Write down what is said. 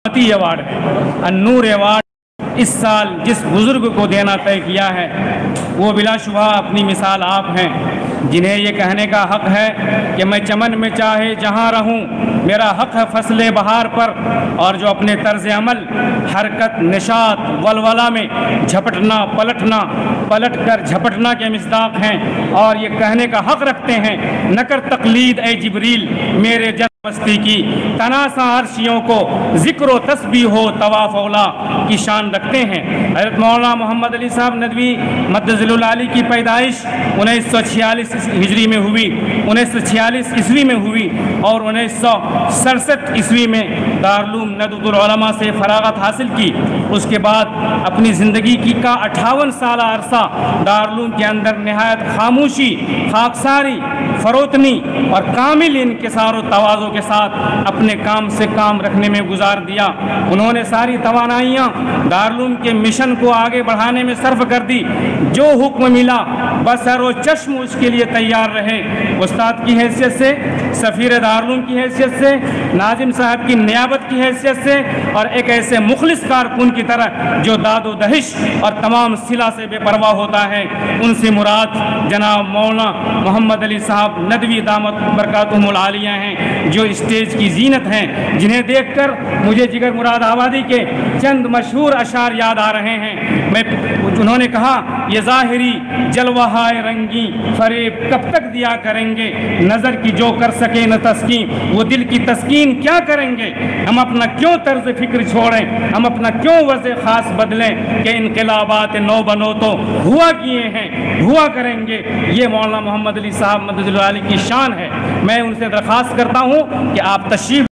Award ہے۔ النور award اس سال جس بزرگ کو دینا طے کیا ہے وہ بلا شبہ اپنی مثال آپ ہیں، جنہیں یہ کہنے کا حق ہے کہ میں چمن میں چاہے جہاں رہوں، میرا حق ہے فصل بہار پر، اور جو اپنے طرز عمل، حرکت، نشاط، ولولہ میں جھپٹنا پلٹ کر جھپٹنا کے مصداق ہیں، اور یہ کہنے کا حق رکھتے ہیں نہ کر تقلید اے جبریل میرے مستی کی، تناسا عرشیوں کو ذکر و تسبیح ہو طواف اولا کی شان رکھتے ہیں۔ حضرت مولانا محمد علی صاحب ندوی مدظل العالی کی پیدائش 1946 ہجری میں ہوئی، 1946 عیسوی میں ہوئی، اور 1967 عیسوی میں دارالعلوم ندوۃ العلماء سے فراغت حاصل کی۔ اس کے بعد اپنی زندگی کا 58 سالہ عرصہ دارالعلوم کے اندر نہایت خاموشی، خاکساری، فروتنی اور کامل انکسار و تواضع کے ساتھ اپنے کام سے کام رکھنے میں گزار دیا۔ انہوں نے ساری توانائیاں دارالعلوم کے مشن کو آگے بڑھانے میں صرف کر دی۔ جو حکم ملا بسر و چشم اس کے لیے تیار رہے۔ استاد کی حیثیت سے، سفیر دارالعلوم کی حیثیت سے، ناظم صاحب کی نیابت کی حیثیت سے، اور ایک ایسے مخلص کارکن کی طرح جو داد و دہش اور تمام صلہ سے بے پرواہ ہوتا ہے، ان سے مراد جناب مولانا محمد علی صاحب ندوی دامت برکاتہم العالیہ ہیں، جو اسٹیج کی زینت ہیں، جنہیں دیکھ کر مجھے جگر مراد آبادی کے چند مشہور اشعار یاد آ رہے ہیں۔ انہوں نے کہا، یہ ظاہری جلوہ رنگی فریب کب تک دیا کریں گے، نظر کی جو کر سکے نہ تسکین وہ دل کی تسکین کیا کریں گے، ہم اپنا کیوں طرز فکر چھوڑیں، ہم اپنا کیوں وضع خاص بدلیں، کہ انقلابات نو بنو تو ہوا کیے ہیں، ہوا کریں گے۔ یہ مولانا محمد علی صاحب مدظل العالی کی شان ہے۔ میں ان سے درخواست کرتا ہوں کہ آپ تشریف